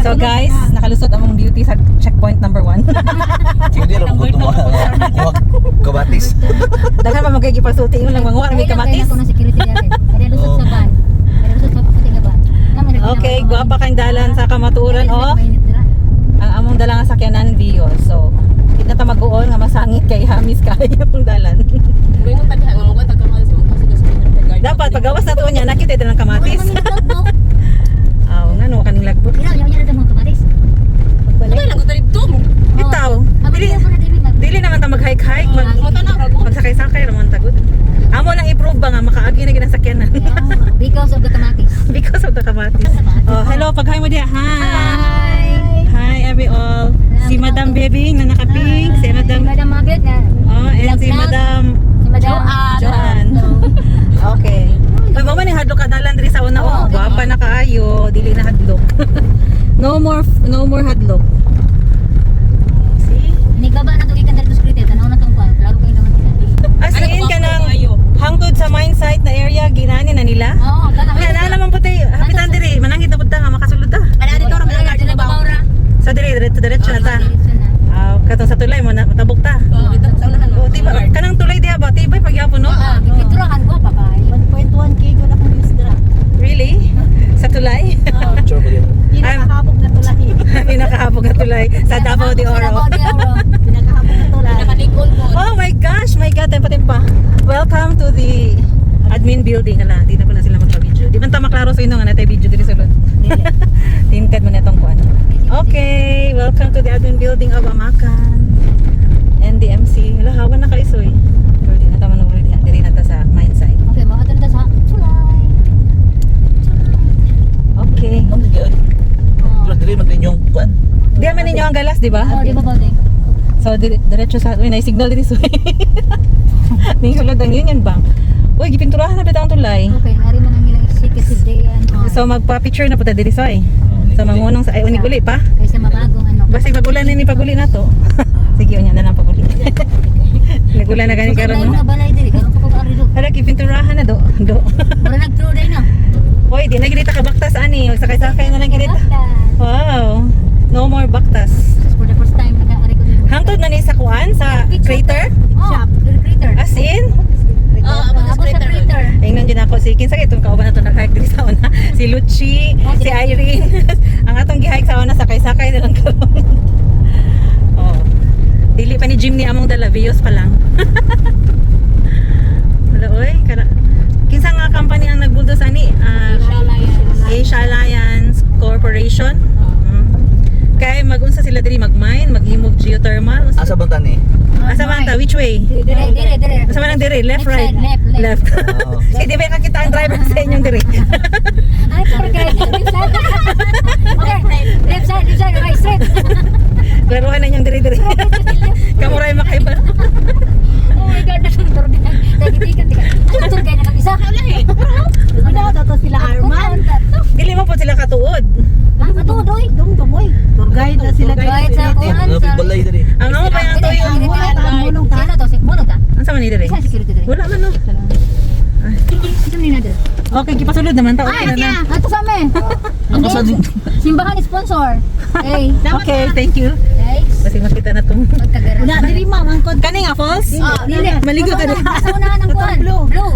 So guys, nakalusot among beauty sa checkpoint number 1. Hindi lang po kuha kabatis. Daghan pa magkikipasulti mo lang manguha may kamatis. Ako na security dati. Kaya lusot sa van. Kaya lusot sa puting van. Okay, guwapa kang dalan sa kamaturan o ang among dalang sakyanan Vio. So, kita ta mag-uon nga masangit kay hamis kay yung dalan. Mingon pa diha nga mo ta kamal sa mga sugas. Dapat pagawas na to niya nakita ito ng kamatis. Aw, nga no kaning lagbot. Wala lang ko ta dito. Bitaw. Dili naman ta mag-hike-hike, magsakay-sakay naman ta good. Amo lang i-prove ba nga makaagi na ginang sakyanan. Because of the kamatis. Because of the kamatis. Oh, hello, pag-hi mo diya. Hi. Hi every all. Si Madam Baby na naka-pink, si Madam Margaret na. Oh, and si Madam Joanne. Okay. Pag mo man hadlok ka dalan diri sa una oh, guwapa na kaayo, dili na hadlok. No more hadlok. See? Nigaba na tugikan dito sa krite, tanaw na tong kwan. Klaro kayo naman kita. As in ka nang hangtod sa mine site na area ginani na nila. Oo, kana. Wala na naman puti. Hapitan diri, manangit na pud ta nga makasulod ta. Ana dito ra mga garden ba. Sa diri diretso na ta. Katong sa tulay mo na matabok ta. Oh, dito sa unahan. Oh, tiba kanang tulay diha ba? Tibay pagyapon no? Picturehan ko pa kay. 1.1 kg na kung use dra. Really? Sa tulay? Picture ko din. Pinakahabog na tulay. Pinakahabog na tulay sa Davao de Oro. Pinakahabog na tulay. Nakalikod ko. Oh my gosh, my God, tempa. Welcome to the admin building. Hala, di na ko na sila magpa-video. Di man ta maklaro sa inyo nga natay video diri sa lod. Tinted mo na itong kuan. Okay, welcome to the admin building of Amakan. NDMC. Hala, hawan na kaisoy. Pero di na ta manungol diri na ta sa mine site. Okay, makatan ta sa tulay. Okay. Ano gyud? Dili man din yung kuan. Di man ninyo ang galas, di ba? Oh, di ba balding? So, diretso sa... Uy, na-signal diri soy. Ning sulod ang Union Bank. Uy, gipinturahan na bitang tulay. Okay, nari man ang ilang executive day yan. So, magpa-picture na po ta diri soy. So, mangunong sa... Ay, unig-uli pa. Kaysa mabagong ano. Basta pagulan na ni paguli na to. Sige, unya na lang paguli. Nagulan na gani karon no. Balay diri, karon pa ko ari do. Hala, gipinturahan na do. Mura nag-through day na. Uy, di na ginita ka baktas ani. Sakay-sakay na lang ginita. Wow. No more baktas. For the first time nag-ari ko dito. Hangtod na ni sa kuan sa crater. Shop, the crater. As in, Ako sa crater. ingnan din ako si kinsa itong kauban nato nag-hike diri sa una. Si Luchi, si Irene. Ang atong gi-hike sa una sakay-sakay na lang karon. Oh. Dili pa ni Jim ni among dala views pa lang. Wala oy, kinsa nga company ang nagbuldos ani? Asia Alliance Corporation. Kay magunsa sila diri mag-mine, mag-himog geothermal. Asa ba tani? Asa man ta? Which way? Dire. Asa man ang diri? Left, right? Left. Oo. Eh, di ba nakita ang driver sa inyong diri? Ay, okay. Left side, right, straight. Klaruhan na inyong diri-diri. Kamuray makaiba. Oh my God, nasuntor din. Tagitikan. Ano tour guide na kag-isa? Ano daw sila Arman? Dili mo po sila katuod. Katudoy. Dong tumoy. Tour guide na sila. Guide sa kuan. Ano balay diri? Ang amo pa yung tuyo. Sino to? Mono ta? Ang sama ni diri? Isa security diri. Wala man no. Sino ni nader? Okay, kipasulod naman ta. Okay na na. Ato sa amin. Ako sa Simbahan sponsor. Hey. Okay, thank you. Guys. Kasi makita na tong. Una diri ma'am ang kod. Kani nga falls? Dili. Maligo ka din. Sa unahan ng kuan. Blue.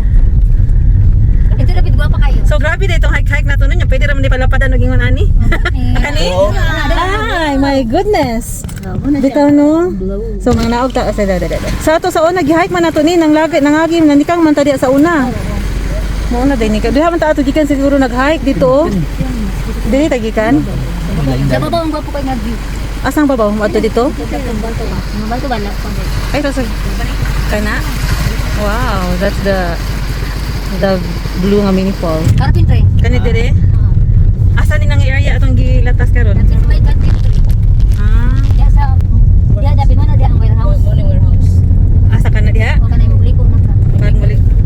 Ito rapid guwapa kayo. So grabe na itong hike-hike na to nun. Pwede raman di palapadan o gingon ani. Kani? Oo. Ay, my goodness. Bitaw no. So mga naog ta sa ato sa una gi-hike man nato ni nang lagi nangagim nanikang man ta diya sa una. Mo na din ka. Diha man ta ato gikan siguro nag-hike dito. Dili ta gikan. Sa baba ang guwapo kayo nag-view. Asang babaw mo ato dito? Balto ba? Ay to sa kana. Wow, that's the blue nga mini fall. Carpentry. Kani dire? Asa ni nang area atong gilatas karon? May carpentry. Ah, Diya sa diya dapat mo na diya ang warehouse. Morning warehouse. asa ka na diha? O kanay mo liko na ka.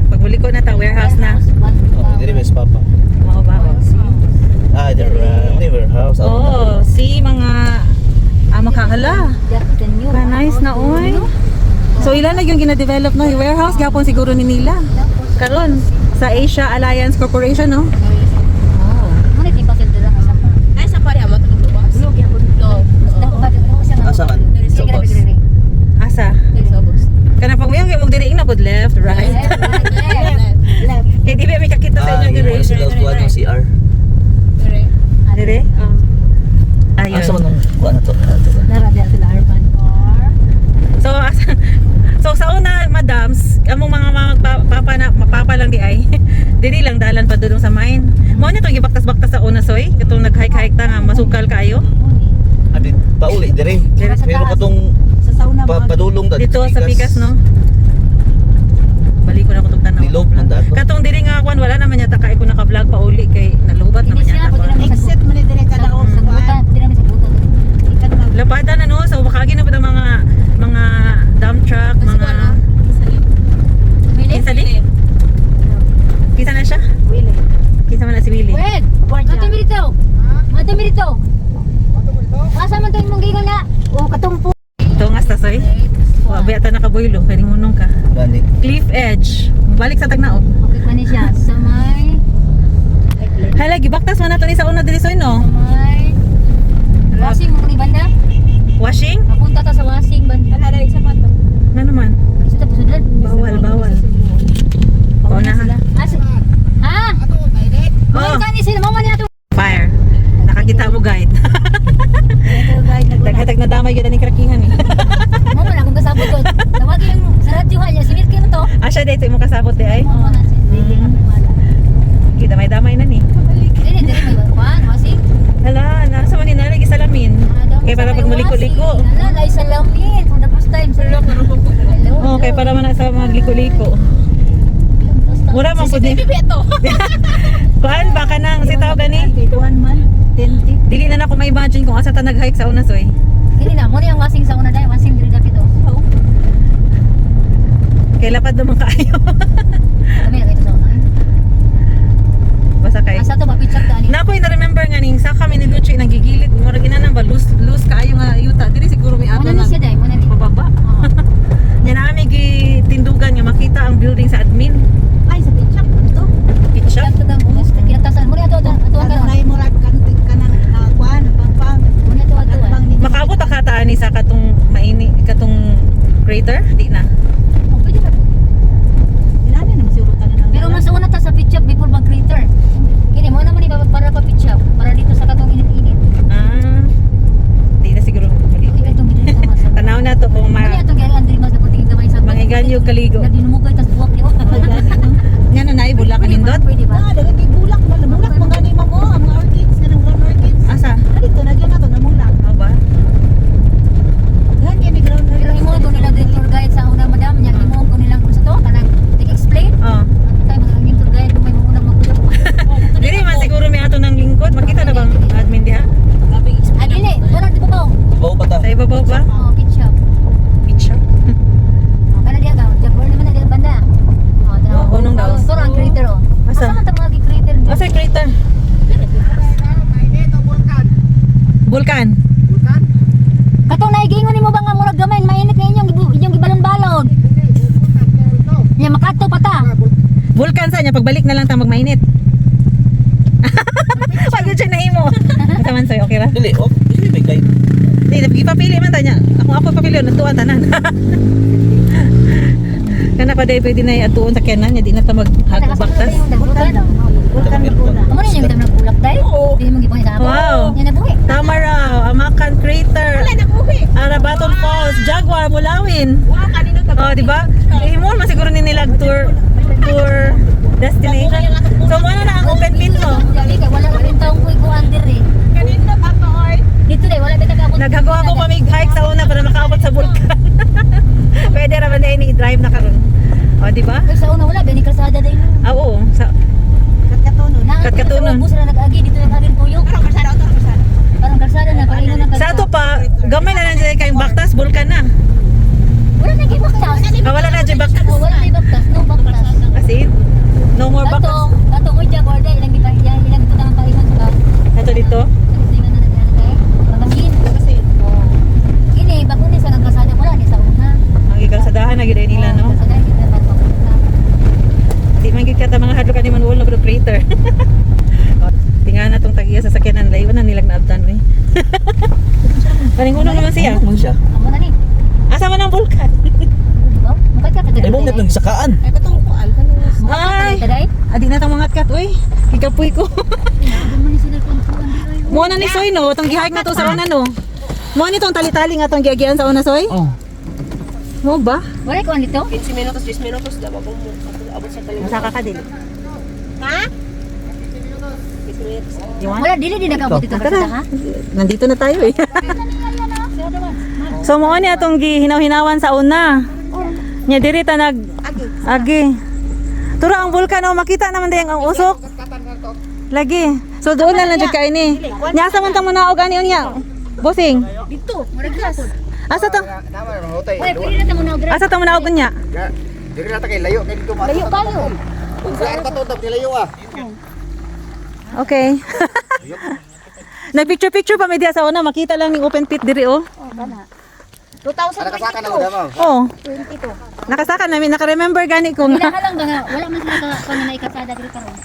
Pagbuli ko na ta warehouse na. Oh, diri mes papa. Mao ba? Ah, diri warehouse. Oh, si mga makahala. Ka nice na oy. So ilan na yung gina-develop no, yung warehouse gyapon siguro ni nila. Karon sa Asia Alliance Corporation no. Ano timpa sila dira sa Ay sa pare amo tong luwas. Asa man ang kuha na to? Naradya sila Arman or So, so sa una, madams, among mga mapapa lang di ay, dili lang dalan pa doon sa mine. Mo nito gibaktas-baktas sa una soy, katong nag-hike-hike ta nga masukal kayo. Adi pauli dire. Sa Pero taas. katong sa sauna padulong ta Dito sa Pikas, no? Balik ko na kutog tanaw. Nilog man dato. Katong diri nga kwan wala naman yata kay ko naka-vlog pa uli kay nalubat Hindi naman siya, yata pwede ko. naman. exit mo ni dire kada o Sa buta, hindi namin sa buta. ikan mag Lapatan na no, so makagi na pud ang mga dump truck, mga Kinsa di? Kinsa na siya? wili. Kinsa man na si Willie? Wait! Mato mi dito! Mato mi dito! Asa man to imong gigon nga? O katungpo. Tungas ta soy. Wa ba ta nakabuylo kay hunong ka. Gani. Cliff Edge. Balik sa Tagnaog. Okay pa ni siya. Sa may... Hala, gibaktas man nato ni sa una diri soy no. Sa may... Wasing mo ni banda? Washing? Napunta ta sa wasing banda. Ala dai sa pato. Ano naman? Isa ta pusudlan. Bawal. Pauna sila. Ha? Oh, Mga ni sila. Mama niya to. fire. Nakakita mo guide. Ito guys Tag na damay gyud ni krakihan eh. Mama na kung kasabot ko. Tawagin yung sa radyo niya. Si Milky mo to. Asya dito mo kasabot di ay. Mama na siya. Kita may damay na ni. Dili may kuan. Wasing. Hala, nasa man ni nalagi salamin. Kay para pag maliko-liko. Ala, na isalamin. For the first time. Hello. Oh, kay para man sa magliko-liko. Mura man pud ni. Kuan baka nang si tao gani. Tuan man 10 tip. Dili na nako ma-imagine kung asa ta nag-hike sa una soy. Dili na. Muna yung wasing sa una dahil. Wasing dili dapit o. Kay lapad naman kaayo. Kami na ito sa una. Basta kay. Asa to mapitsak ta ani. Na ko na-remember nga ning sa kami ni Luchi nagigilid mura ginana ba loose kaayo nga yuta. Dili siguro may ato Muna ni na siya dahil. Muna ni. pababa. Oo. Yan namin gitindugan nga makita ang building sa admin. Ay sa pitchak to. Kitcha. Ito kang umus. Kinatasan. Muna ito. Ito Ano ang na mo rag kanang kuan pang. Muna ito. Ito. Pang ni. Makaabot ta kataan ni sa katong crater? Di na. Oh, pwede ba po? Ilani na masurutan na ng. Pero mas una ta sa pitch up before mag-crater. Kini mo naman para pa pitch up. Para dito sa katong init-init. Ah. Di na siguro. Hindi ka itong bidin sa masa. Tanaw na to kung Ano yan itong gari Andri mas na putingin gamay sa mangiganyo kaligo. Nagdinumugay tas buwak niyo. Nga na naay bula kanindot. Pwede ba? Ah, dagan kay bulak man, mulak mga ni mo ang mga orchids kanang ground orchids. Asa? Dito na gyud nato na mulak. Ano ba? Gan kay ground Pero orchids. imo ko nilang tour guide sa una madam nya imo ko nilang kung sa to kanang explain. Oh. Kay mga yung tour guide may unang magulog. Dili man siguro may ato ng lingkod. Makita na bang admin diha? Ah dili, wala di ba? Bawa pa ta. Sa ibabaw ba? Oh, pitch up. Picture. Oh, kana diya ka. Jabor naman na diya banda. Oh, tara. Oh, unong daw. Ito ang crater oh. Asa? Asa man ta mga crater? Asa yung crater? Vulkan. Katong naigingon nimo ba nga murag gamay mainit nga inyong gibalon-balon. Nya makato pa ta. Vulkan sa niya pagbalik na lang ta magmainit. Pag yun siya nahimo. Basta man sa'yo, okay ra? Dili, oh, dili may kay. Hindi, ipapili man ta niya. Ako papili, natuan tanan. Kana pa dahil pwede na atuon sa kenan niya, di na ta maghagubaktas. Bulkan daw. Bulkan mo na. Amo ni yung nagulak dai. Dili mo gibuhi sa ako. Wow. Nya nabuhi. Tama raw, Amakan Crater. Arabaton Falls, Jaguar, Mulawin. Wow, kanino ka? Oh, di ba? Himol man siguro ni nilag tour destination. So, ano na ang open pit mo? Dili kay wala rin taong kuy kuan diri. Kanino ka to oy? Dito dai wala bitaga ako. Naghago ako pamig-hike sa una para makaabot sa vulkan. Pwede raman na ini-drive na karon. O, di ba? Kay sa una wala bini kalsada dai. Ah, oo. Katkatunon. Katkatunon. Bus na nag-agi dito yung agin puyo. Parang kasada to kasada. Parang kalsada na palingon na Sa ato pa, gamay na lang dyan kayong baktas, vulkan na. Wala na gibaktas. Ah, wala na dyan baktas. Oh, wala na baktas, no baktas. As in, no more baktas. Kato mo dyan, Gorda, ilang butang ang paingon sa ka. Ito dito. Tingnan na nangyari kay. Pagasin. Ini, bakun ni sa nagkasada, wala ni sa una. Ang ikalsadahan na gila nila, no? Kalsada, hindi na papapunta. Di man gikata mga hadlo ka ni Manuel na pero crater. O, tingnan na tong tagiya sa sakyanan layo na nilang naabtan eh. Paninguno naman siya. Mo siya. Amo na ni. Asa man ang vulkan? Diba? Mukha ka Ay mo net nang sakaan. Ay katong kuan kanino. Ay! Taday? Adi na tang mga kat, uy. Kikapoy ko. Ano man ni sila kung kuhan di ay. Mo na ni Soy no, tong gihike na to sa una no. Mo ni tong tali-tali nga tong giagian sa una Soy? Oh. Mo ba? Wala ko dito. 15 minutos, 10 minutos, dapat mo abot sa kalimutan. Masaka ka dili. 10 minutos. Wala dili din nagabot dito Tara. ha. Nandito na tayo eh. So mo ni atong gihinaw-hinawan sa una. Nya diri ta nag agi. Tura ang bulkan oh, makita naman dayang ang usok. Lagi. So doon na lang jud kay ni. Nya sa man ta mo naog ani unya. Bossing. Dito, murag gas. Asa to? Tama na hotay. Wala pili na mo na Asa to mo naog unya? Diri na ta kay layo kay dito Layo kayo. Saan ka to dab layo ah. Okay. Nagpicture-picture pa media sa una, makita lang ning open pit diri oh. Oh, kana. Ana kasaka na mo damo. Oh, 22. nakasaka namin, naka-remember gani ko nga. Wala lang ba nga, wala man sila ka na ikasada dito karon.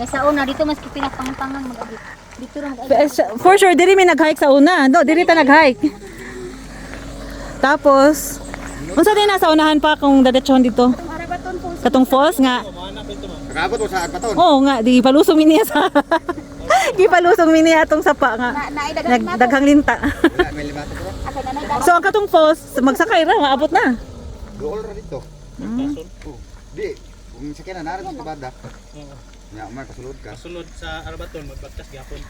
Kaysa una dito mas pinakpangan mag-abot. Dito ra mag For sure, diri may nag-hike sa una. No, diri ta nag-hike. Tapos, unsa din nasa unahan pa kung dadetson dito? Katong falls nga. Nakabot mo sa baton. Oo nga, di palusong mi niya sa di palusong mi niya atong sapa nga. Nagdaghang linta. Wala may limato ko. So ang katong falls, magsakay ra, maabot na. Dool ra dito. Oh, di, kung sakyan na narin sa banda. Nya man kasulod ka. Sunod sa Arbaton, magbagtas gyapon.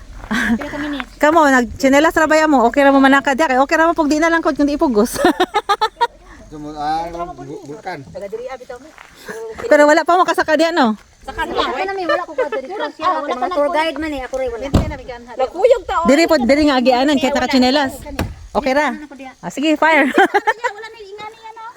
Pila ka minutes. Kamo, nagchinelas ra baya mo, okay ra mo manakad ya kay okay ra mo pag di na lang kod kundi ipugos. Bulkan. Pero wala pa mo kasaka diya no. Wala na may wala ko pa dito. Siya wala pa tour guide man eh, ako ray wala. Nagkuyog ta. Diri po diri nga agianan kay nakachinelas. Okay ra. Ah, sige, fire. Wala na ingani yan oh.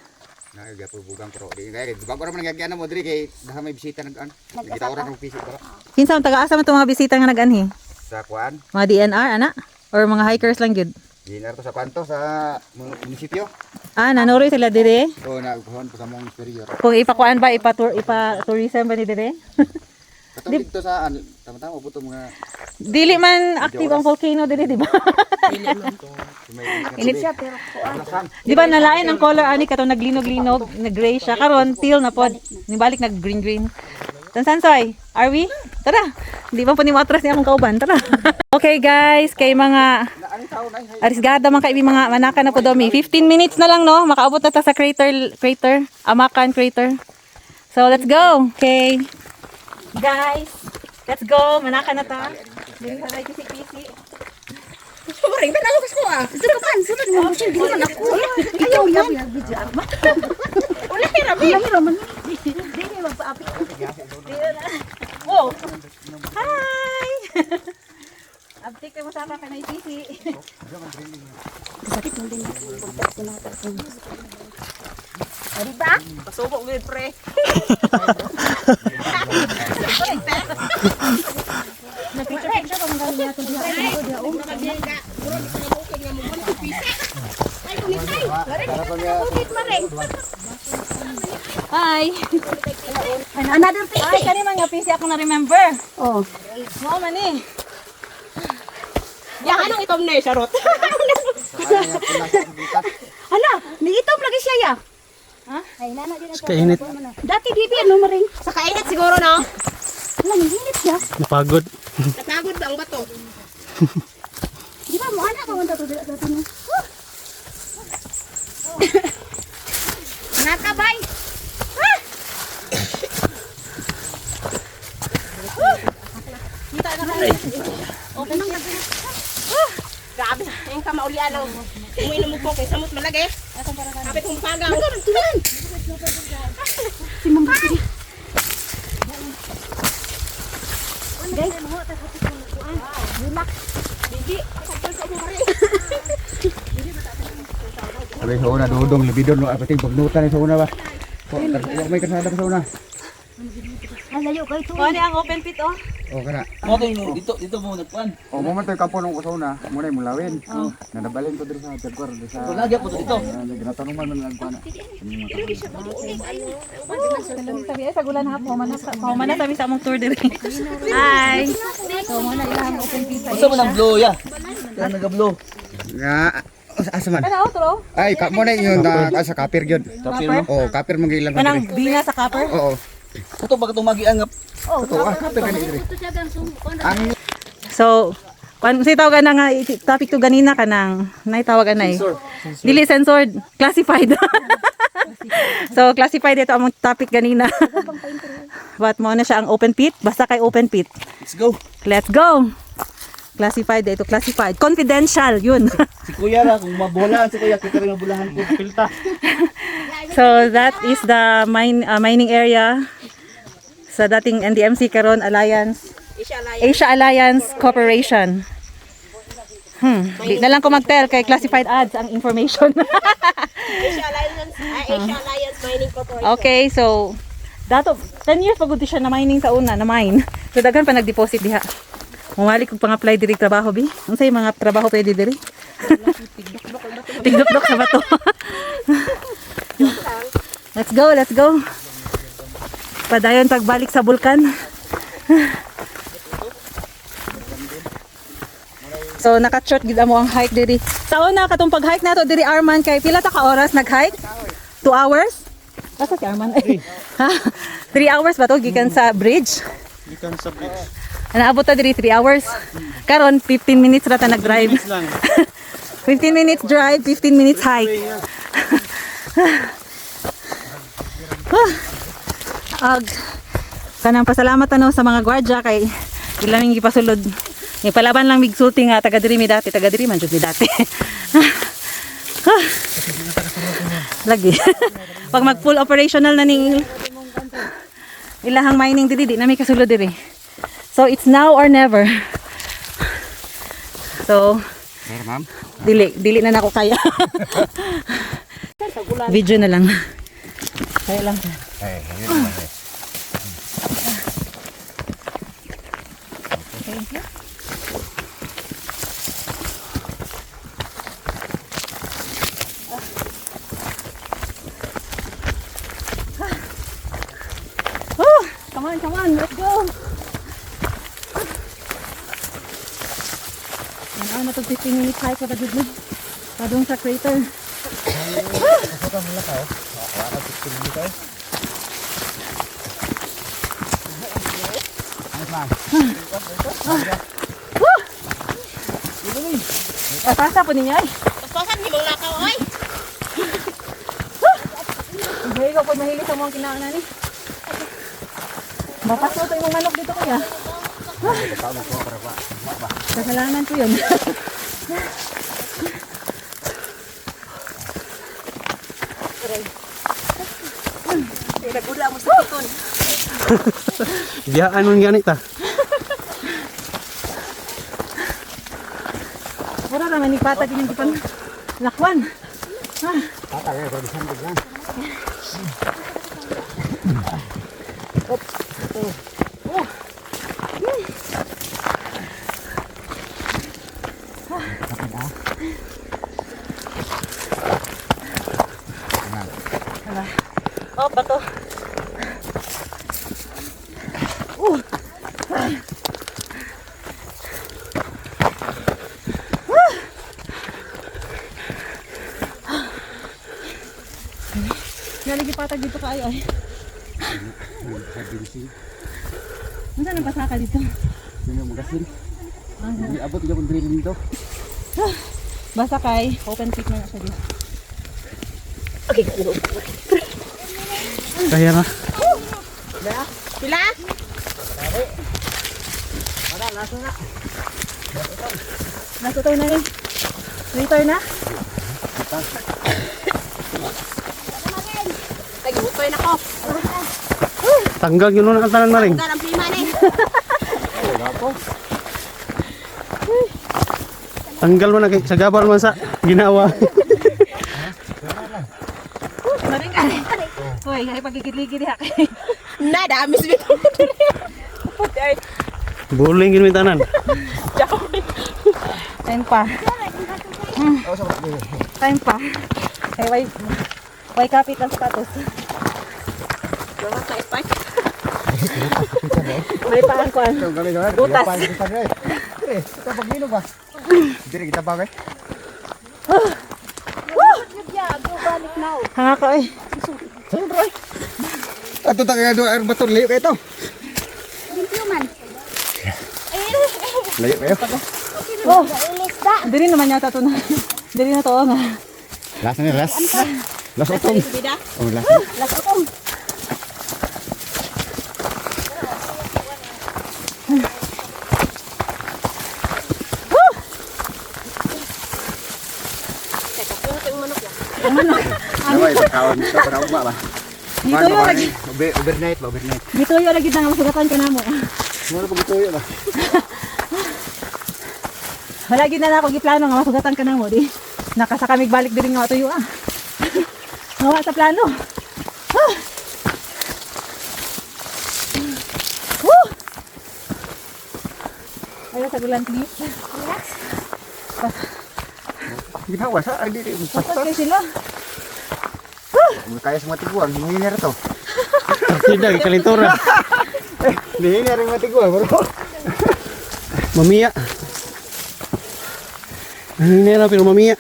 Nagapo bugang pro. Di kay bugang ko ra man nagagyan mo diri kay daha may bisita nag-an. Kita ora ng visit para Kinsa ang taga-asa man tong mga bisita nga nag-anhi? sa kuan. Mga DNR ana or mga hikers lang gid. Dinar to sa kwanto sa munisipyo. Ah, nanoroy sila dire. O nagkuhan po sa mong superior. Kung ipakuan ba ipa-tourism ba ni dire? Katong dito sa tama-tama po to mga Dili man active ang volcano dire, di ba? Init Siya pero Di ba nalain ang color ani katong naglinog-linog, nag-gray siya karon teal na pod. Nibalik nag green-green. Tansansoy, are we? Tara. Di ba po ni matras niya akong kauban? Tara. Okay guys, kay mga arisgada man kay mga manaka na po domi. 15 minutes na lang no, makaabot na ta sa crater, Amakan crater. So let's go. Okay. Guys, let's go. Manaka na ta. Dili na tayo kisi-kisi. Maring ba na ko ah. Ito ka pan, sunod mo mo siya dito na ako. Ikaw yan. Wala hirabi. Dili magpaapi. Oh. Hi. Update mo sa ka na isisi. Sakit mo din ako. Pagtas ko na ako. Di ba? Pasubok gid pre. Nagpicture ko mga niya to diha. Hi. Another thing. Ay, kani man nga PC ako na remember. Oh. Mo man eh. Ya anong itom na charot. Hala, niitom lagi siya ya. Ha? Ay nana din ako. Kainit. Dati di ano maring. Sa kainit siguro no. Hala, hinit siya. Napagod. Natagod ba ang bato? Di ba mo anak ko to dati mo. Nakabay. Grabe. Ang kamaulian ang uminom mo po kay samot malagi. Kapit kong pagang. Si Ma'am Bisri. Guys, Sabi sa una dudong libidon no apating pagnutan sa una ba. Wa may kasada sa una. layo kayo to. Kuha ang open pit oh. O kana. Okay, dito mo nagpuan. O mo man toy kampo nung usona, mo na mulawin. Nadabalin ko diri sa Jagwar di sa. Lagi po dito. Ginatanong man lang kuana. Sabi ay sagulan ha, pauman na sabi sa among tour dire. Hi. So mo na ilang open pit. Unsa man ang blow ya? Yan naga-blow. Nga asa man. Ano outro? Ay, mo na yun sa kapir gyud. Kapir mo. Oh, kapir mo gilang Kanang diri. bina sa copper. Oo. Ito ba katong magiangap? Ito kapir ni diri. Ang So, Say tawagan na nga topic to ganina ka nang naitawagan na eh. Dili censored, classified. So classified ito ang topic ganina. What mo na siya ang open pit? Basta kay open pit. Let's go. Let's go. Classified ito, classified. Confidential, yun. Si Kuya lang, kung mabola si Kuya, kita rin mabulahan ko. Pilta. So that is the mining area sa dating NDMC karon Alliance Asia Alliance Corporation. Di na lang ko mag-tell kay classified ads ang information. Asia Alliance Mining Corporation. Okay, so dato 10 years pagod siya na mining sa una, na mine. So daghan pa nag-deposit diha. Mumalik kog pang-apply diri trabaho bi. Unsay mga trabaho pwede diri? Tigdok-dok sa bato. Let's go, let's go. Padayon pagbalik sa bulkan. So naka-short gid amo ang hike diri. Sa una katong pag-hike nato diri Arman kay pila ta ka oras nag-hike? 2 hours? Asa si Arman? Ha? 3 hours ba to gikan sa bridge? Gikan sa bridge. Naabot ta diri 3 hours. Karon 15 minutes ra ta nag-drive. 15 minutes drive, 15 minutes hike. Kanang pasalamat ano sa mga gwardya kay ilaming gipasulod. Ipalaban lang migsulti nga taga diri mi dati, taga diri man jud mi dati. Lagi. Pag mag full operational na ning ilahang mining diri di na mi kasulod diri. So it's now or never. So Sir, ma'am. dili na nako kaya. Video na lang. Kaya lang. Eh, yun naman eh. Thank you. Oh, come on, let's go. Ano na to 15 minutes hike pa dito. Padung sa crater. Pasa po ninyo ay. Pasasan ni mong lakaw oy. Hindi ko po mahilig sa mga kinaan ni. Bapas mo ito yung manok dito kuya. Kasalanan ko yun. Nagula mo sa piton. Biyaan mo ganit ta. Mura naman ipatag yung di pang lakwan. Tatagay ko bisan ko lang. Oh, bato. Naligi patag dito kayo ay. Nasaan ang pasaka dito? Sino magasin? Hindi abot yung kong drilling dito. Basta kay open pit na siya dito. Kaya na. Pila? Nasutoy na rin. Later na. Tagibutoy na ko. Tanggal yun na ang tanan maring. Dalam prima ni. Tanggal mo na kay sa gabal man sa ginawa. Maring ka. Hoy, ay pagigid-ligid ha. Na dami sa bito. Buling gini tanan. Time pa. Time pa. Ay, why kapit ang status? Wala sa spike. May paan ko. Butas. Dire, kita pagmino ba? Dire kita bagay. Hanga ko eh. Siyempre. Ato tagay do air baton layo kayo to. Layo kayo. Oh, diri naman yata to na. Diri na to nga. Last na last. Last utong. Bida. Oh, last. Last akong. Naway sa kaon sa para ugma ba. Dito yo lagi. Overnight ba, overnight. Dito yo lagi nang masugatan ka namo. Mo ko bituyo ba. Wala gid na ako giplano nga masugatan ka namo di. Nakasa kami balik diri nga tuyo ah. Ngawa sa plano. Ah. Woo! Ayo sa gulan please. Ginawa sa adi di. Pasok kayo sila. Kaya sa matiguan, hinginer to. Tidak, kalintura. Hinginer ang matiguan, bro. Mamiya. Nera pero mamiya.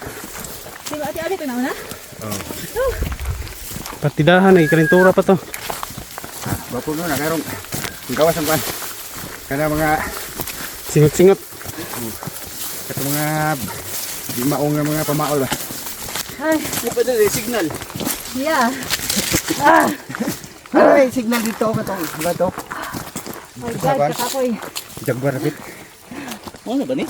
Di ba ati-ati ito na una? Partidahan ay kalintura pa to. Bapo no na karong gawas ang kan. Kana mga Singot-singot. kato mga di maong nga mga pamaol ba. Ay, Di pa dali signal. yeah. Ah, Ay, signal dito kato. Gato. my God, kakapoy. Jaguar bit. Ano ba ni?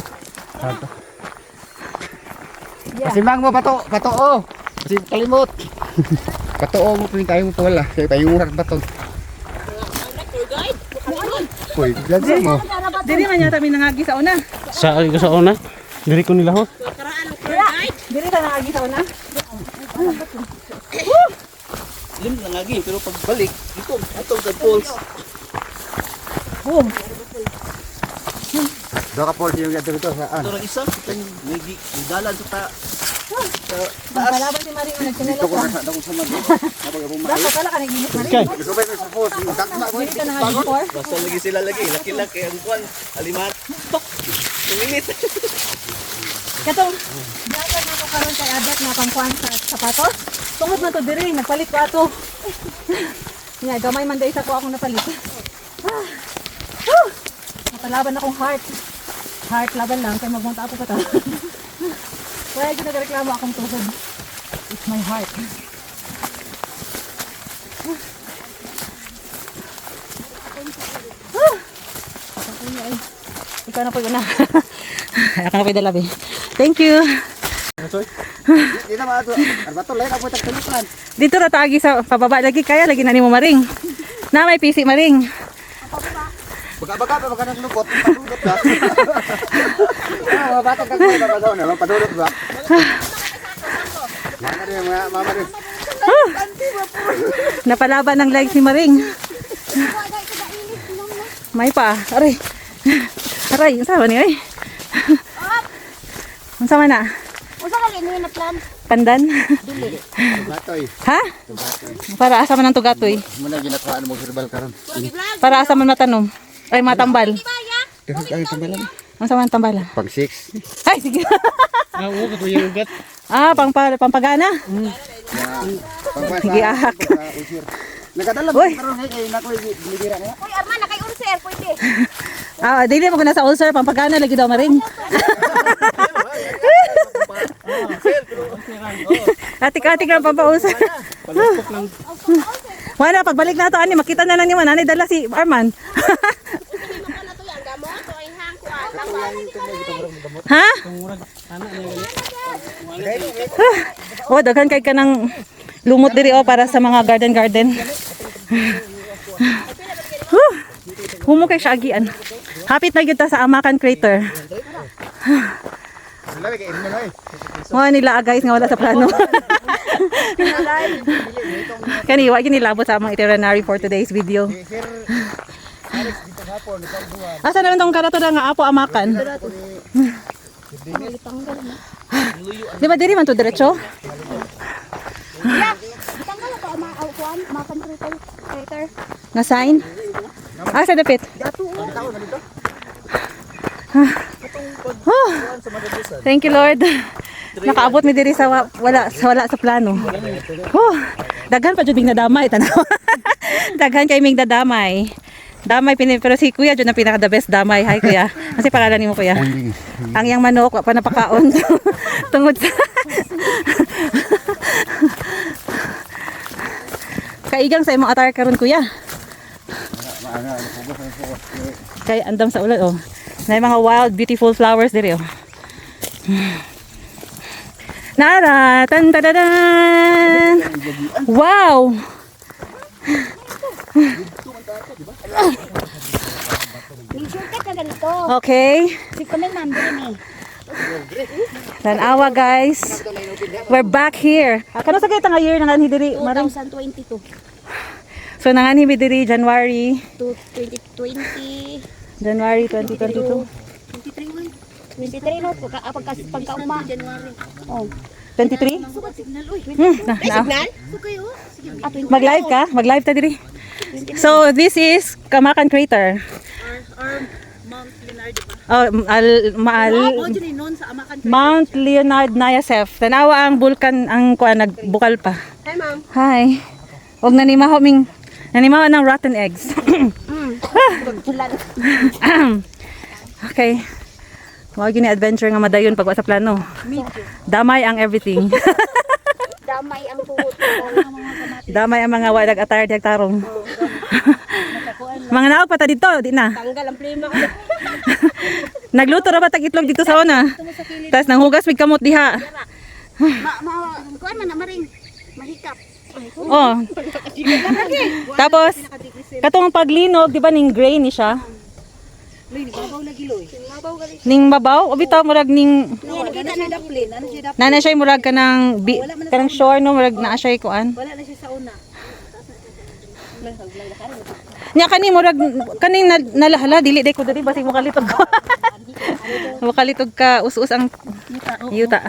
Yeah. Pasimbang mo pato, pato oh. Kasi kalimot. Pato oh mo pin tayo mo pala. Kaya tayo urat baton. Koy, glansa mo. Diri man yata may nangagi sa una. Saan ko sa una? Diri ko nila ho. Diri ta nangagi sa una. Lim na lagi pero pagbalik dito atong sa pools. Oh, Do ka port yung gato dito sa an. Ito lang isa, may dalan sa palaban si Marie nga nagkanela Dito ko ka. na sa sa mag. Napag mo Dapat pala ka naginis Marie. Okay. Gusto ba sa port? Takma ko. Diri ka nangagi before. Basta lagi sila lagi, laki-laki ang kwan, alimat. Tuminit. Katong dapat na ko karon kay adat na pangkuan sa sapatos. Tungod man to diri, nagpalit ko ato. Yeah, gamay man day sa ko akong napalit. Ah. Woo! Napalaban akong heart. Heart laban lang kay magmunta ako pa ta. Wala gyud nagreklamo akong tuhod. It's my heart. Ikaw na po yun na. Ako na po yung dalabi. Thank you. Di na ba ato? Arbato lay ako tagtulukan. Dito na tagi sa pababa lagi kaya lagi na ni mo maring. Na may PC maring. Baga na lukot, padudot ba? Ah, batang ka ba ba daw na, padudot ba? Mana rin mga mama rin. Napalaban ng legs ni Maring. May pa. Aray. Aray, ang sama niya eh. Ang sama na. Usa ka ini na plan. Pandan. Batoy. Ha? Para asa man ang tugatoy. Muna ginatuan mo herbal karon. Para asa man matanom. Ay matambal. Ay tambalan. Ang sama ng tambala. Pag 6. Ay, sige. Ah, oo, kato yung ugat. Ah, pampagana. Sige, ahak. Nagadalag Uy. karon kay nakoy binibira niya. Uy, Arman, nakay ulcer, pwede. Ah, dili mo na sa ulcer, pampagana lagi daw Maring. Atik-atik lang pampaulcer. Palupok lang. Wala, pagbalik na ito, ani, makita na lang ni Mananay dala si Arman. Ha? Oh, daghan kay ka ng lumot diri oh para sa mga garden. Humo kay siya agian. Hapit na kita sa Amakan Crater. Labi kay imo noy. Mga nila guys nga wala sa plano. Kani wa gini labot sa among itinerary for today's video. Sir Alex dito hapon nagbuhan. Asa na lang tong karato nga apo Amakan? Di ba diri man to diretso? Tanggal ko kuan, makan crater. Nga sign? Ah, sa dapit. Oh, thank you Lord. Nakaabot mi diri sa wala sa plano. Oh, daghan pa jud bing nadamay tanaw. Daghan kay ming nadamay. Damay, pero si Kuya dyan ang pinaka the best damay. Hi Kuya. Kasi pangalan ni mo Kuya. Ang iyang manok, wa pa napakaon. Tungod sa... Kaigang sa imong attire karon Kuya. Kay andam sa ulan oh. Na mga wild beautiful flowers dire oh. Nara, tan tadadan. Wow. Yung shortcut na ganito. Okay. Si Kamel ma'am, din eh. Tanawa guys. We're back here. Kano sa kita nga year nanganhi diri? Maring 2022 so nanganhi mi diri January to 2020. January 2022. 23 no, pagkauma. Oh. 23? Na. Signal? Mag-live ka? Mag-live ta diri. So this is Kamakan Crater. Oh, Mount Leonard Nayasef. Tanawa ang bulkan ang kuan nagbukal pa. Hi, ma'am. Hi. Wag nanimaho ng rotten eggs. Okay. Mao gini adventure nga madayon pag sa plano. Damay ang everything. Damay ang tuhod. Damay ang mga wadag attire tarong. Mga naog pa ta dito, di na. Tanggal ang plima. Nagluto ra ba tag itlog dito sa una? Tapos nanghugas mig kamot diha. Kuan man na maring mahikap. Oh. Tapos katong paglinog, di ba ning gray ni siya? Ning babaw, o bitaw murag ning nana siya murag kanang kanang shore no, murag naa siya kuan. Wala na siya sa una. Nya kani murag kaning nalahala dili day ko diri basig makalitog ko. Makalitog ka us-us ang yuta.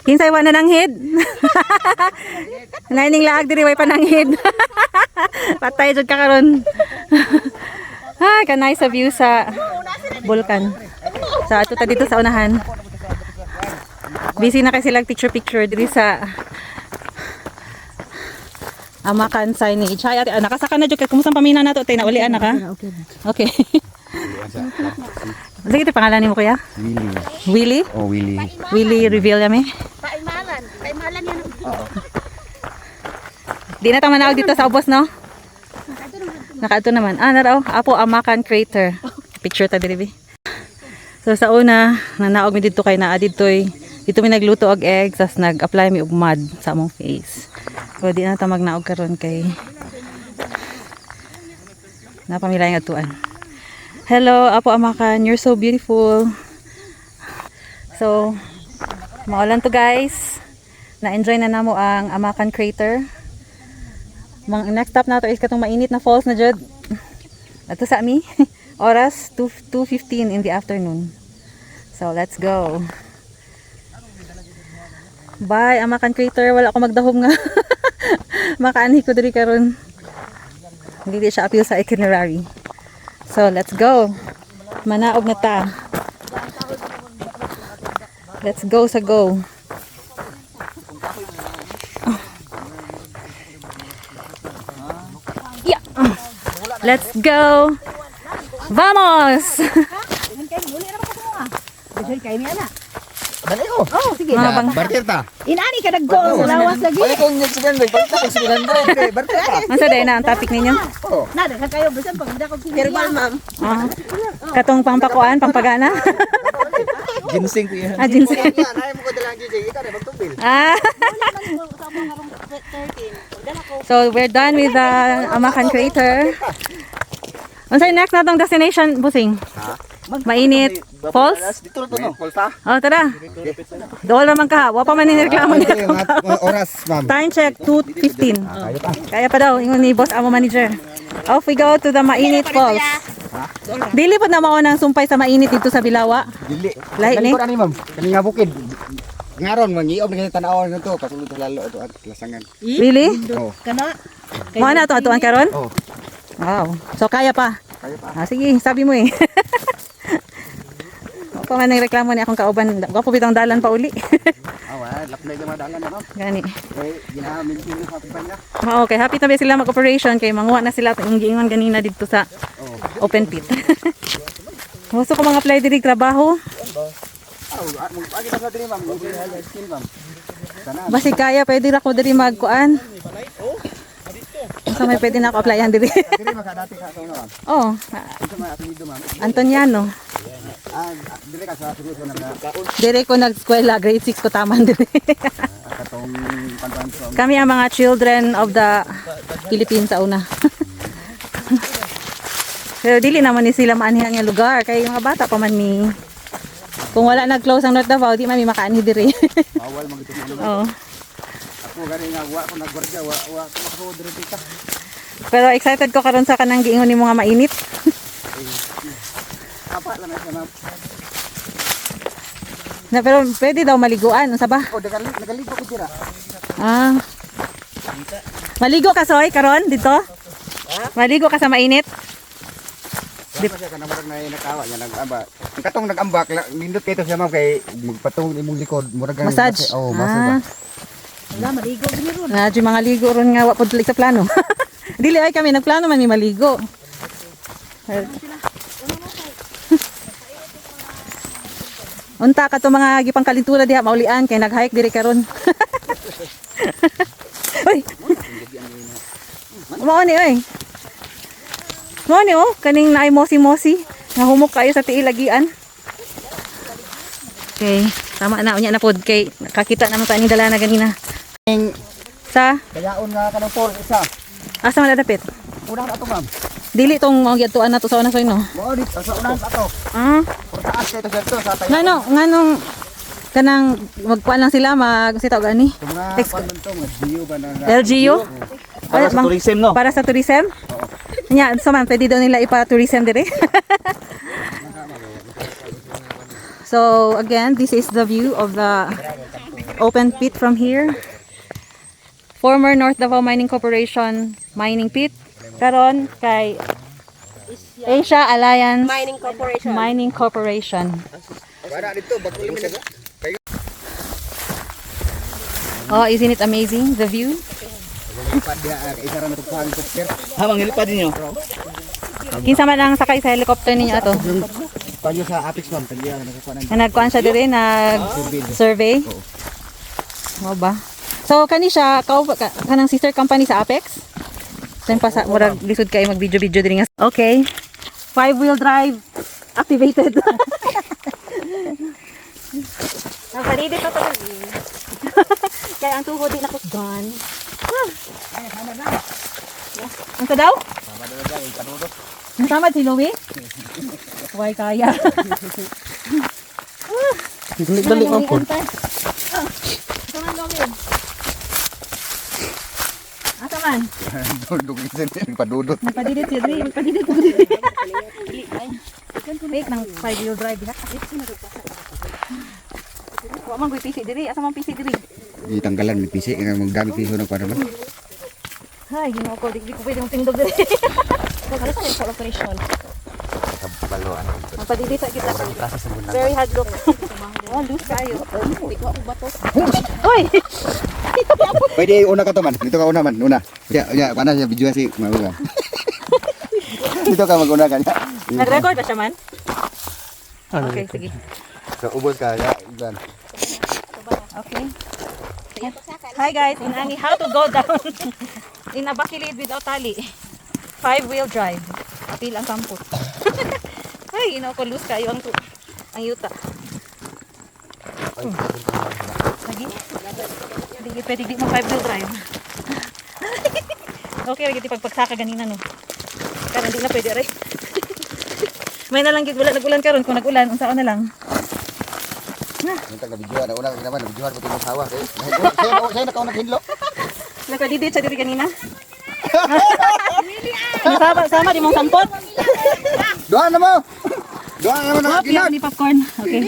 Kinsay wa na nanghid. Naning laag diri way pananghid. Patay jud ka karon. Ay, kanay sa view sa bulkan. Sa ato ta dito sa unahan. Busy na kay sila picture diri sa Amakan signage. Hay ate, nakasaka na jud kay kumusta pamina nato tay naulian na ka? Okay. Sige, ito pangalan nimo kuya? Willie. Oh, Willie. Willie reveal yami. Paimalan yan. Di na ta manaog dito sa ubos no? Nakaadto naman. Naraw, Apo Amakan Crater. Picture ta diri bi. So sa una, nanaog mi dito kay naa ditoy. Dito mi nagluto og eggs, tas nag-apply mi og mud sa among face. So di na ta magnaog karon kay napamilay nga tuan. Hello, Apo Amakan, you're so beautiful. So maulan to guys. Na-enjoy na namo ang Amakan Crater. Next stop nato is katong mainit na falls na jud. Ato sa ami. Oras 2:15 in the afternoon. So let's go. Bye Amakan Crater, wala ko magdahom nga. Makaanhi ko diri karon. Hindi siya appeal sa itinerary. So let's go. Manaog na ta. Let's go sa go. Let's go! Vamos! Dali ko. Oh, sige. Mga bang... Barter ta. Inani ka nag-go. Lawas lagi. Balik ko ng sigan bay. Balik ko sigan bay. Barter ta. Masa day na ang topic ninyo? Nada ka kayo bisan pag hindi ako Herbal, ma'am. Katong pangpakuan, pangpagana? Ginseng ko yan. Ginseng. Ay mo ko dalang DJ ita na magtubil. So we're done with the Amakan Crater. Unsay next natong destination, Busing? Mainit Falls? Dito to no. Polsa. Oh, tara. Dool naman ka. Wa pa man nireklamo niya. Oras, ma'am. Time check 2:15. Kaya pa daw ingon ni boss amo manager. Off we go to the Mainit Falls. Dili po na mao nang sumpay sa mainit dito sa Bilawa. Dili. Lahi ni. Ko ani, ma'am. Kani nga bukid. Ngaron mangiom na kita tanawon nito pasulod to lalo to at lasangan. Really? Oh. kana. Mo na to atuan karon? Oh. Wow. So kaya pa. Kaya pa. Sige, sabi mo eh. pa man ang reklamo ni akong kauban. Gwapo bitang dalan pa uli. Awa, laplay ka madalan na no. Gani. Kay ginahamil din sa kumpanya. Mao okay, happy na ba sila mag-operation kay manguha na sila yung giingon ganina dito sa open pit. Gusto ko mga apply diri trabaho. Agi na sa diri ma'am, skill ma'am. Sana. Basi kaya pwede ra ko diri magkuan. So may pwede na ako applyan diri. Diri makadati ka sa ma'am. Oh, Ito may apelyido ma'am. Antoniano. Diri ka sa seryoso na Dire ko nag-eskwela, grade 6 ko taman dire. katong pantanso. Kami ang mga children of the Philippines sa una. Pero dili naman ni sila maanihan nga lugar kay mga bata pa man mi. Kung wala nag-close ang North Davao, di man mi makaanhi dire. Bawal magito mo. Oh. Ako gani nga wa ko nagwardya, wa ko makasuod diri dito. Pero excited ko karon sa kanang giingon ni mga mainit. Apa lang na ma'am. Na pero pwede daw maliguan, unsa ba? Oh, nagaligo ko dira. Ah. Maligo ka soy karon dito? Maligo ka sa mainit? Di pa siya kanang murag na nakawa niya nag-amba. Ang katong nag-ambak, nindot kay to siya ma'am kay magpatong imong likod, murag ang Massage. Oh, massage ba. Wala, maligo din ron. Na mga ligo ron nga wa pod sa plano. Dili ay kami nagplano man ni maligo. Unta ka to mga gipang kalintura diha maulian kay nag-hike diri karon. Oy. Mao ni oy. Mao ni oh, kaning naay mosi-mosi. Nahumok kayo sa tiil lagian. Okay, tama na unya na pod kay nakakita naman ta ni dala na ganina. Sa Kayaon nga kanang Paul isa. asa man dapit? Unang ato ma'am. Dili tong gyatuan na to sa una soy no. Mo dit sa unang ato. Ah, Por taas kay to siya to sa tayo. nganong kanang magkuan lang sila magsitaw gani. Mga pandon to, mga Gio ba na LGU? Para sa tourism, no? Para sa tourism? Nya, so man pwede daw nila ipa-tourism dire. So again, this is the view of the open pit from here. Former North Davao Mining Corporation mining pit. Karon kay Asia Alliance Mining Corporation. Mining Corporation. Para dito bago limit. Oh, isn't it amazing the view? Padya isa ra to pang helicopter. Hamang nilipad ninyo. Kinsa man ang sakay sa helicopter ninyo ato? Padya sa Apex ma'am, padya nakakuan. Na nagkuan siya dire nag-survey. Mo ba? So kani siya kanang sister company sa Apex? Sen pa sa murag lisod kay mag video-video diri nga. Okay. 5-wheel drive activated. Nakalidi pa to. Kaya ang tuhod din ako gone. Ang ka daw? Nasama si Louie? Huwag kaya. Dali ang po. Asa man? Duduk isa padudot. Nagpadidit siya diri. Nagpadidit ko diri. Wait, nang 5-wheel drive. Huwag man ko'y PC diri. Asa man PC diri? Ditanggalan ni PC nga magdami piso na para man. Ay, ginawa ko. Di ko pwede mong tindog diri. Ano sa sa operation? Baloan. Nagpadidit kita. Very hard look. Oh, loose kayo. Uy! Pwede una ka to man. Dito ka una man, una. Ya, paano siya video si Maura. Dito ka mag-una ka niya. Nag-record pa siya man? Okay, sige. So ubos ka ya, dan. Okay. Hi guys, inani how to go down in a bakilid without tali. 5-wheel drive. Apil ang kampot. Ay, ino ko loose kayo ang yuta. Lagi? Hindi pwede di mo 5-wheel drive. Okay, lagi pagpagsaka ganina no. Kaya hindi na pwede rin. May na lang gid wala nag-ulan karon kung nag-ulan unsa na lang. Minta ka video na una ka naman, video ko timo sawa kay. Saya na ka una hinlo. Nakadidit sa diri kanina. Sama di mong sampot. Doan na mo. Doan na mo na Oh, ginag. ni popcorn. Okay.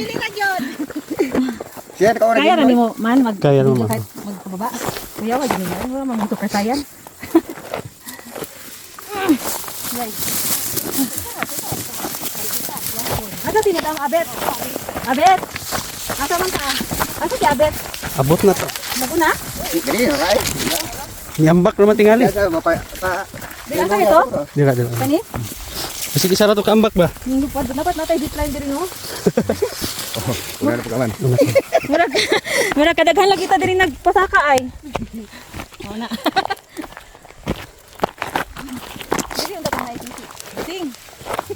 Siya ka una Kaya na hinlo. ni mo man Kaya naman. magpababa. Kuya wag ni mo wala man to kasayan. Guys. Ada tinatang abet. Abet! Asa man ka? Asa si Abet? Abot na to. Naguna? Gani na kay. Niambak naman tingali. Sa mapa sa. Di asa ito? Dila dila. Kani? Sige sara to kaambak ba? Dapat natay decline diri no. Una na pagkaman. Murag kadaghan lang kita diri nagpasaka ay. Oo na. Dili yung dapat na ipisi. Sing.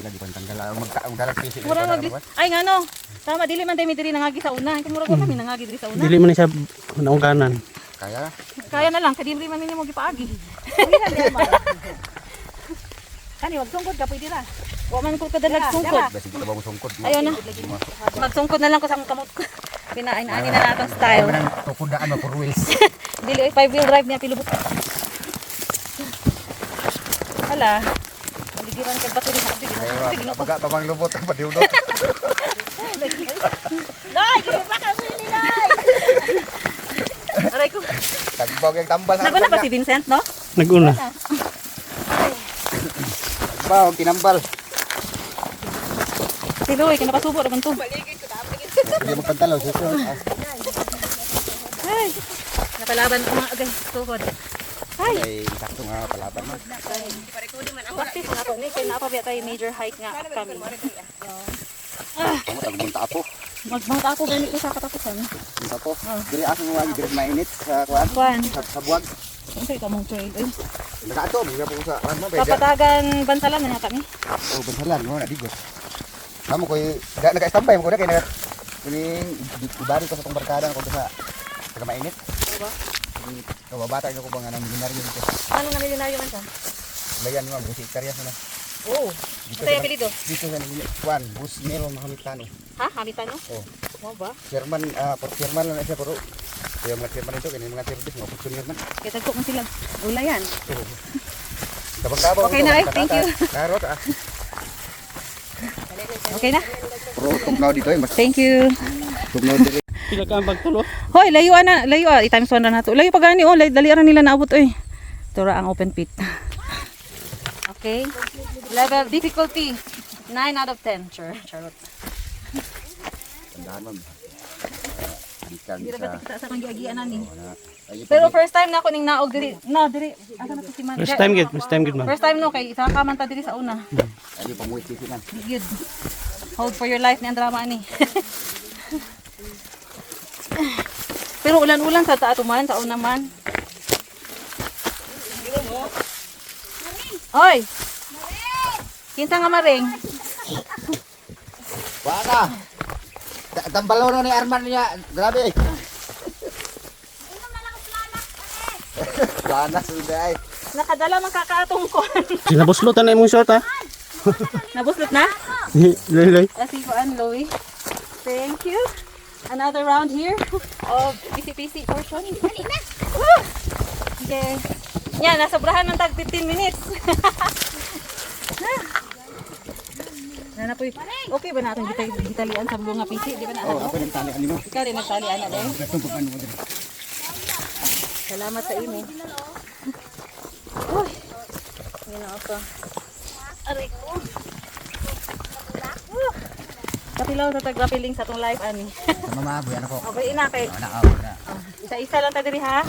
Lagi pantanggal ang dalag pisi. Murag ay ngano. Tama dili man tayo diri nangagi sa una. Kay murag kami nangagi diri sa una. Dili man siya naong kanan. Kaya Kaya na lang kay dili man nimo gipaagi. Kani wag sungkod ka pwede ra. Wa man ko kadalag sungkod. basi kita bago sungkod. Ayaw na. Magsungkod na lang ko sa kamot ko. Pinain-ani na natong style. Ang tukudaan mo for wheels. Dili 5-wheel drive niya pilubot. Hala. Maligiran kag bato sa abig. Ay, baga tabang lubot ang padiudot. Nay, pa ka ni Nay. Aray ko. Tagbog yung tambal. Naguna pa si Vincent, no? Naguna. Ba, tinambal. Si Louie, kinapasubo naman to. Hindi mo pantalaw suso. Ay. Napalaban ko mga agay. Tuhod. Ay. Ay, sakto nga palaban mo. Practice nga po. Ni, kaya napabiya tayo major hike nga kami. Kamu tagmunta ako. Magmangta ako ganit ko sa katapusan. Munta ako. Diri aso mo wagi diri mainit sa kuan. Kuan. Sa buwag. Ang sa'yo ka mong trail. Ay. Nagato, mga po sa ano ba? Kapatagan bansalan na nga kami. Oh, bansalan mo na digos. Kamu ko naka-standby mo ko na kay na kuning ibari ko sa tong barkada ko sa taga mainit. Diba? Kababata ko ba nga nang milyonaryo dito. Ano nga milyonaryo man ka? Layan mo busi karyas na. Oo. Dito Ito yung apelido. Dito sa kuan, bus melo mahamitano. Ha? Habitan no? Oh. Mo ba? Chairman por chairman lang siya pero kaya mga chairman ito kini mga service mga funcioner man. Kaya tagko mo sila. Ula yan. Tabang-tabang. Okay na, thank you. Karot ah. Okay na? Pero tugnaw dito mas Thank you. tugnaw diri. Pila ka ambak tulo. Hoy, layuan na. Layo. I-times 1 na to. Layo pa gani. Oh, dali ara nila naabot. Oy. Ito ra ang open pit. Okay. Level difficulty. 9 out of 10. Sure. Charot. Tandaan mo. Ikan Dira ba sa kita sa panggiagian ani. ay Pero first time na ako ning naog diri. No, diri. Asa na to si Man? First time gid ma'am. First time no kay isa ka man ta diri sa una. ay pamuit sisinan. Good. Hold for your life ni ang drama ani. Pero ulan-ulan sa tato man, sa una man. Oy! Kinsa nga maring? Baka. Tambalaw na ni Arman niya. Grabe. Lana sudah ay. Nakadala man kakaatong ko. Sinabuslutan na imong short ha. Nabuslot na? Lay. Kasi ko an Louie. Thank you. Another round here of PC portion. Woo! Okay. Yan, nasobrahan ng tag 15 minutes. Na po. Okay ba natin gitalian sa mga PC, di ba na? Oh, ako nang tali kanimo. Ikaw rin nagtalian na din. Gatong pagano mo diri. Salamat sa imo. Uy. Yan na ako. Aray ko. Kapilaw sa tag-grappling sa tong live ani. Sa mama buyan ako. Okay, ina kay. Ana ako na. Isa-isa lang ta diri ha.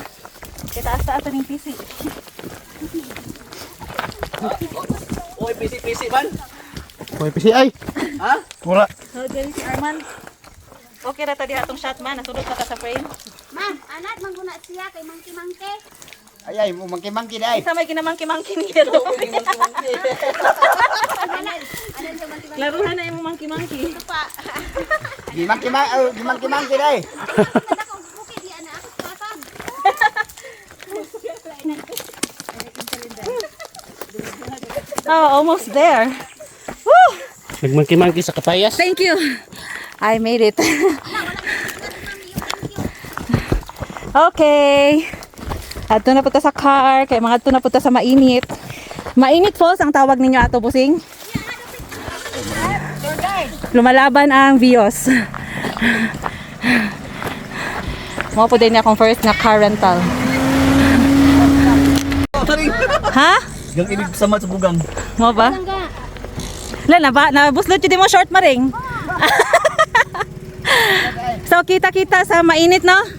Kay taas-taas ning PC. Oy, pisi-pisi man. Hoy PCI. Ha? Wala. So, diri si Arman. Okay ra ta diha atong shot man, nasulod pa ta sa frame. Ma'am, anak mangguna siya kay mangki-mangki. Ay mo mangki-mangki dai. Isa may kinamangki-mangki ni Hero. Laruhan na imo mangki-mangki. Di mangki-mangki dai. Oh, almost there. Woo! Nagmangki-mangki sa kapayas. Thank you. I made it. Okay. Adto na punta sa car, kay mga adto na punta sa mainit. Mainit Falls ang tawag ninyo ato, busing. Lumalaban ang Vios. Mo po din akong first na car rental. Ha? Gang ibig sama sa bugang. Mo ba? Lala ba? Nabuslot yun mo short maring. So kita-kita sa mainit no?